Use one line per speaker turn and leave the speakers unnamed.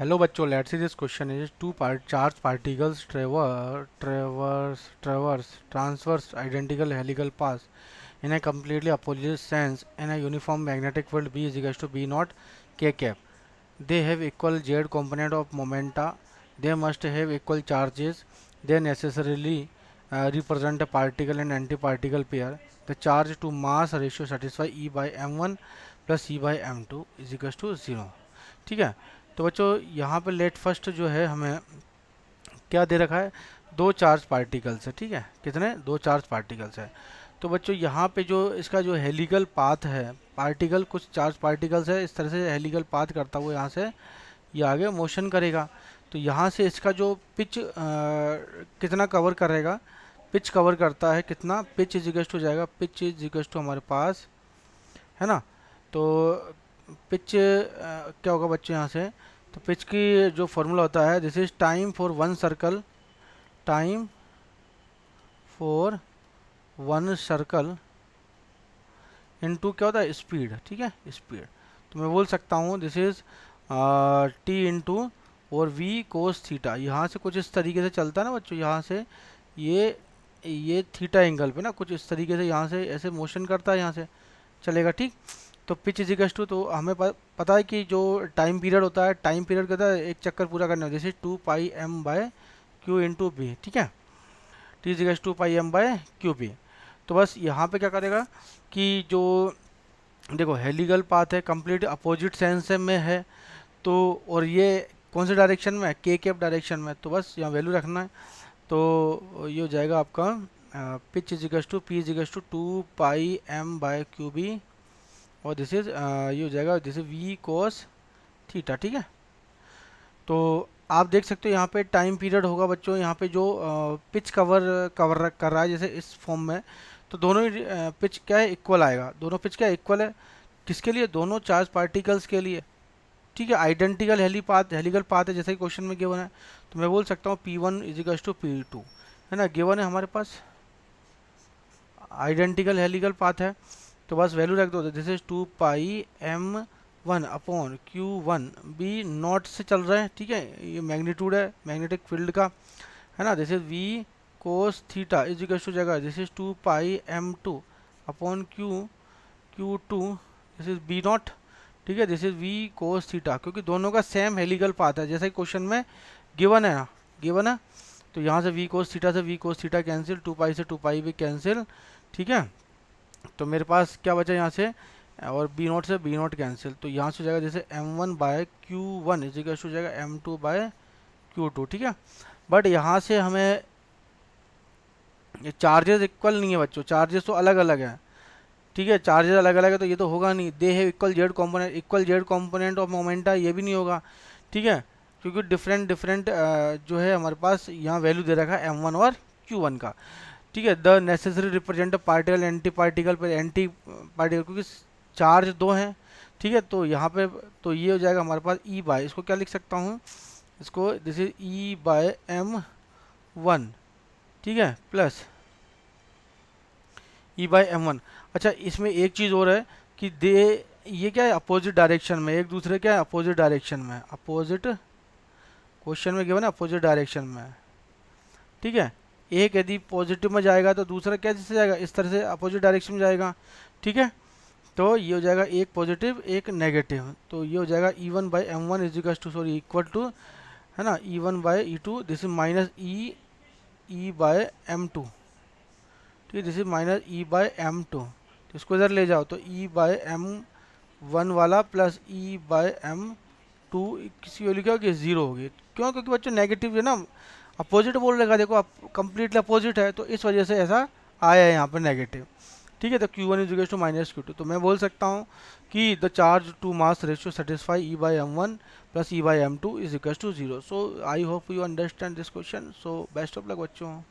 Hello बच्चों, let's see this question is two charge particles transverse identical helical paths in a completely opposite sense in a uniform magnetic field B is equals to B naught K cap. They have equal z component of momenta. They must have equal charges. They necessarily represent a particle and antiparticle pair. The charge to mass ratio satisfy E by m1 plus E by m2 is equals to 0. ठीक है। तो बच्चों यहाँ पे let first जो है हमें क्या दे रखा है, दो चार्ज पार्टिकल्स है। ठीक है, कितने, दो चार्ज पार्टिकल्स है। तो बच्चों यहाँ पे जो इसका जो हेलिकल पाथ है, पार्टिकल कुछ चार्ज पार्टिकल्स है, इस तरह से हेलिकल पाथ करता हुआ यहाँ से ये आगे मोशन करेगा। तो यहाँ से इसका जो पिच कितना कवर करेगा, पिच कवर करता है कितना, पिच इज इक्वल टू जाएगा, पिच इज इक्वल टू हमारे पास है ना। तो पिच क्या होगा बच्चों यहाँ से, तो पिच की जो फॉर्मूला होता है, this is time for one circle, time for one circle into क्या होता है, स्पीड। ठीक है, स्पीड। तो मैं बोल सकता हूँ दिस इज टी इंटू और वी कोस थीटा। यहाँ से कुछ इस तरीके से चलता है ना बच्चों, यहाँ से ये थीटा एंगल पे ना कुछ इस तरीके से यहाँ से ऐसे मोशन करता है, यहाँ से चलेगा। ठीक, तो पिच इज इक्वल टू, तो हमें पता है कि जो टाइम पीरियड होता है, टाइम पीरियड कहता है एक चक्कर पूरा करने में, जैसे 2πm/q इंटू बी। ठीक है, T is equal to 2πm/q B. तो बस यहाँ पे क्या करेगा कि जो देखो हेलिकल पाथ है, कंप्लीट अपोजिट सेंस में है, तो और ये कौन से डायरेक्शन में है, के कैप डायरेक्शन में। तो बस यहाँ वैल्यू रखना है। तो ये हो जाएगा आपका pitch is equal to P is equal to 2πm/q B, और दिस इज ये हो जाएगा this is V cos theta. ठीक है, तो आप देख सकते हो यहाँ पे टाइम पीरियड होगा बच्चों, यहाँ पे जो पिच कवर कर रहा है जैसे इस फॉर्म में, तो दोनों ही पिच क्या है, इक्वल आएगा। दोनों पिच क्या इक्वल है, किसके लिए, दोनों चार्ज पार्टिकल्स के लिए। ठीक है, आइडेंटिकल हेलिकल पाथ है जैसे क्वेश्चन में गिवन है। तो मैं बोल सकता हूँ P1 is equal to P2, है ना, गिवन है हमारे पास, आइडेंटिकल हेलिकल पाथ है। तो बस वैल्यू रख दो, this is 2πm1/q1 B not से चल रहे हैं। ठीक है, ये मैग्नीट्यूड है मैग्नेटिक फील्ड का, है ना। This is V cos theta is equal to जगह, this is 2πm2/q2, this is B not. ठीक है, this is V cos theta, क्योंकि दोनों का सेम हेलिकल पाथ है जैसे क्वेश्चन में गिवन है ना, गिवन है। तो यहाँ से वी कोस थीटा से वी कोस थीटा कैंसिल, 2π से 2π भी कैंसिल। ठीक है, तो मेरे पास क्या बचा यहाँ से, और बी नॉट से बी नॉट कैंसिल, तो यहाँ से हो जाएगा जैसे m1/q1 इज इक्वल टू हो जाएगा m2/q2। ठीक है, बट यहाँ से हमें ये चार्जेस इक्वल नहीं है बच्चों, चार्जेस तो अलग अलग है। ठीक है, चार्जेस अलग अलग है तो ये तो होगा नहीं, दे है equal Z component of momenta, ये भी नहीं होगा। ठीक है, क्योंकि डिफरेंट डिफरेंट जो है हमारे पास यहाँ वैल्यू दे रखा है m1 और q1 का। ठीक है, the necessary represent particle anti particle पर एंटी पार्टिकल, क्योंकि चार्ज दो हैं। ठीक है, तो यहाँ पे तो ये हो जाएगा हमारे पास ई बाय, इसको क्या लिख सकता हूँ, इसको दिस इज E/m1। ठीक है, प्लस E/m1। अच्छा, इसमें एक चीज़ और है कि दे ये क्या है, अपोजिट डायरेक्शन में, एक दूसरे क्या है, अपोजिट डायरेक्शन में, अपोजिट क्वेश्चन में गिवन है अपोजिट डायरेक्शन में। ठीक है, एक यदि पॉजिटिव में जाएगा तो दूसरा क्या जैसे जाएगा, इस तरह से अपोजिट डायरेक्शन में जाएगा। ठीक है, तो ये हो जाएगा एक पॉजिटिव एक नेगेटिव, तो ये हो जाएगा E1/m1 is equal to, sorry equal to, है ना, E1/E2, this is minus E/m2। ठीक है, दिस इज माइनस E/m2, तो इसको इधर ले जाओ तो E/m1 वाला प्लस E/m2 किसी वैल्यू क्या होगी, जीरो होगी। क्यों, क्योंकि बच्चों नेगेटिव है ना, अपोजिट बोल रहेगा, देखो आप कंप्लीटली अपोजिट है, तो इस वजह से ऐसा आया है यहाँ पर नेगेटिव। ठीक है, तो Q1 is equal to minus Q2, तो मैं बोल सकता हूँ कि the charge to mass ratio satisfy E/m1 plus E/m2 is equal to 0। So I hope you understand this question. So best of luck बच्चों।